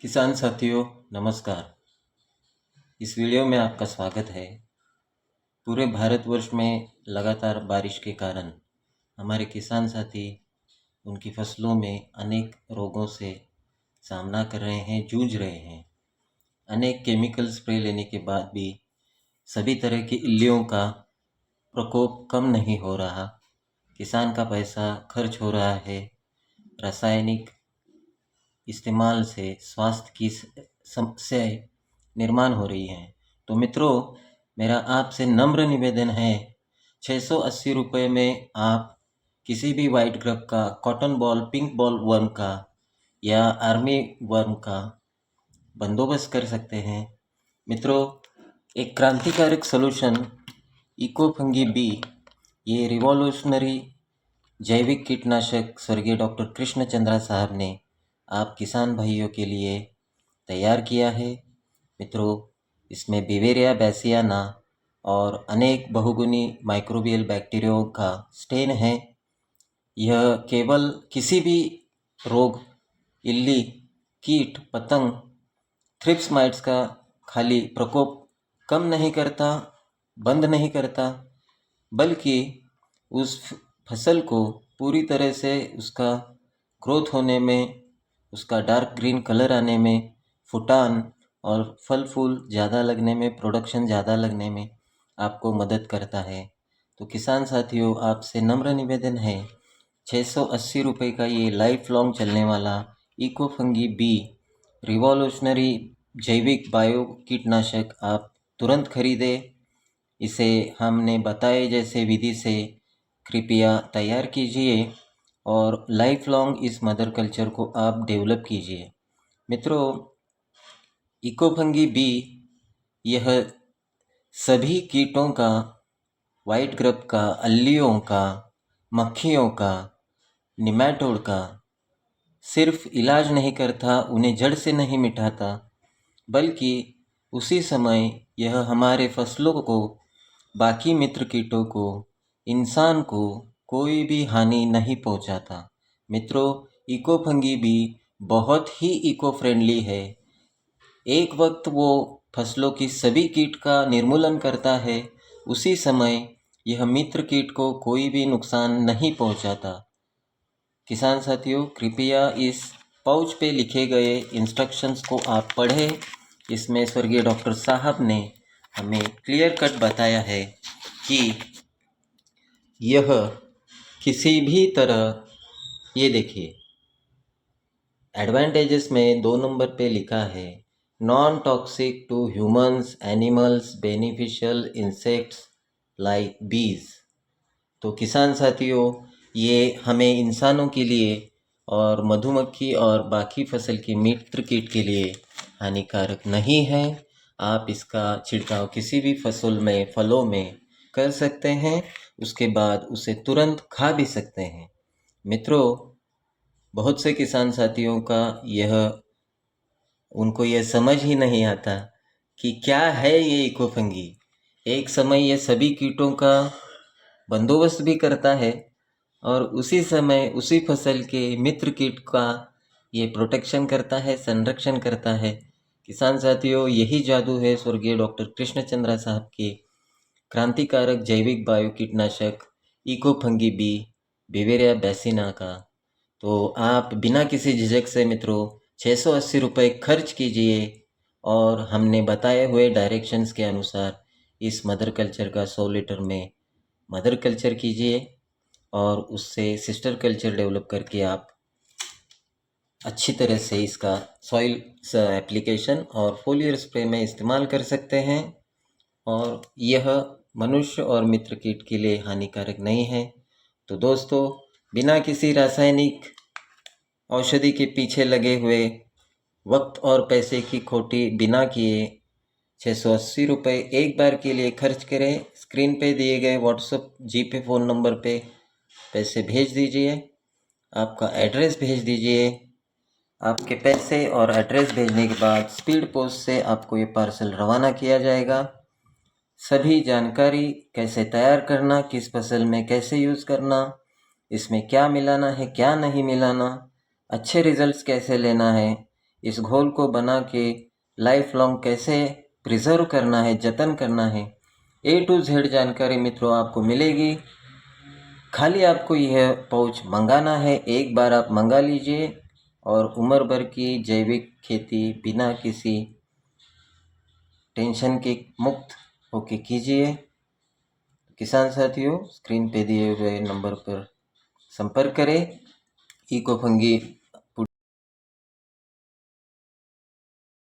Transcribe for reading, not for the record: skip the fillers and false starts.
किसान साथियों नमस्कार। इस वीडियो में आपका स्वागत है। पूरे भारतवर्ष में लगातार बारिश के कारण हमारे किसान साथी उनकी फसलों में अनेक रोगों से सामना कर रहे हैं, जूझ रहे हैं। अनेक केमिकल स्प्रे लेने के बाद भी सभी तरह की इल्लियों का प्रकोप कम नहीं हो रहा। किसान का पैसा खर्च हो रहा है। रासायनिक इस्तेमाल से स्वास्थ्य की समस्याएं निर्माण हो रही हैं। तो मित्रों, मेरा आपसे नम्र निवेदन है, 680 रुपये में आप किसी भी वाइट ग्रब का, cotton ball, pink ball worm का या आर्मी वर्म का बंदोबस्त कर सकते हैं। मित्रों, एक क्रांतिकारक सॉल्यूशन इको फंगी बी, ये रिवॉल्यूशनरी जैविक कीटनाशक स्वर्गीय डॉक्टर कृष्ण चंद्रा साहब ने आप किसान भाइयों के लिए तैयार किया है। मित्रों, इसमें बिवेरिया बैसियाना और अनेक बहुगुणी माइक्रोबियल बैक्टीरियाओं का स्टेन है। यह केवल किसी भी रोग, इल्ली, कीट, पतंग, थ्रिप्स माइट्स का खाली प्रकोप कम नहीं करता, बंद नहीं करता, बल्कि उस फसल को पूरी तरह से उसका ग्रोथ होने में, उसका डार्क ग्रीन कलर आने में, फुटान और फल फूल ज़्यादा लगने में, प्रोडक्शन ज़्यादा लगने में आपको मदद करता है। तो किसान साथियों, आपसे नम्र निवेदन है, 680 रुपये का ये लाइफ लॉन्ग चलने वाला इको फंगी बी रिवॉल्यूशनरी जैविक बायो कीटनाशक आप तुरंत खरीदें। इसे हमने बताए जैसे विधि से कृपया तैयार कीजिए और लाइफ लॉन्ग इस मदर कल्चर को आप डेवलप कीजिए। मित्रों, इको फंगी बी यह सभी कीटों का, वाइट ग्रब का, अल्लियों का, मक्खियों का, निमैटोड का सिर्फ इलाज नहीं करता, उन्हें जड़ से नहीं मिटाता, बल्कि उसी समय यह हमारे फसलों को, बाकी मित्र कीटों को, इंसान को कोई भी हानि नहीं पहुंचाता। मित्रों, इको फंगी भी बहुत ही इको फ्रेंडली है। एक वक्त वो फसलों की सभी कीट का निर्मूलन करता है, उसी समय यह मित्र कीट को कोई भी नुकसान नहीं पहुंचाता। किसान साथियों, कृपया इस पाउच पे लिखे गए इंस्ट्रक्शंस को आप पढ़ें। इसमें स्वर्गीय डॉक्टर साहब ने हमें क्लियर कट बताया है कि यह किसी भी तरह, ये देखिए एडवांटेजेस में 2 नंबर पे लिखा है, non toxic to humans, animals, beneficial insects like bees. तो किसान साथियों, ये हमें इंसानों के लिए और मधुमक्खी और बाकी फसल के मित्र कीट के लिए हानिकारक नहीं है। आप इसका छिड़काव किसी भी फसल में, फलों में कर सकते हैं, उसके बाद उसे तुरंत खा भी सकते हैं। मित्रों, बहुत से किसान साथियों का उनको यह समझ ही नहीं आता कि क्या है ये इको फंगी। एक समय ये सभी कीटों का बंदोबस्त भी करता है और उसी समय उसी फसल के मित्र कीट का ये प्रोटेक्शन करता है, संरक्षण करता है। किसान साथियों, यही जादू है स्वर्गीय डॉक्टर कृष्ण चंद्रा साहब के क्रांतिकारक जैविक बायो कीटनाशक इको फंगी बी, बिवेरिया बैसिना का। तो आप बिना किसी झिझक से मित्रों 680 रुपये खर्च कीजिए और हमने बताए हुए डायरेक्शंस के अनुसार इस मदर कल्चर का 100 लीटर में मदर कल्चर कीजिए और उससे सिस्टर कल्चर डेवलप करके आप अच्छी तरह से इसका सॉइल एप्लीकेशन और फोलियर स्प्रे में इस्तेमाल कर सकते हैं और यह मनुष्य और मित्र कीट के लिए हानिकारक नहीं है। तो दोस्तों, बिना किसी रासायनिक औषधि के पीछे लगे हुए, वक्त और पैसे की खोटी बिना किए 680 रुपये एक बार के लिए खर्च करें। स्क्रीन पे दिए गए व्हाट्सएप, जीपे फ़ोन नंबर पे पैसे भेज दीजिए, आपका एड्रेस भेज दीजिए। आपके पैसे और एड्रेस भेजने के बाद स्पीड पोस्ट से आपको ये पार्सल रवाना किया जाएगा। सभी जानकारी, कैसे तैयार करना, किस फसल में कैसे यूज़ करना, इसमें क्या मिलाना है, क्या नहीं मिलाना, अच्छे रिजल्ट्स कैसे लेना है, इस घोल को बना के लाइफ लॉन्ग कैसे प्रिजर्व करना है, जतन करना है, A to Z जानकारी मित्रों आपको मिलेगी। खाली आपको यह पाउच मंगाना है, एक बार आप मंगा लीजिए और उम्र भर की जैविक खेती बिना किसी टेंशन के मुक्त होके कीजिए। किसान साथियों, स्क्रीन पे दिए हुए नंबर पर संपर्क करें। Eco fungi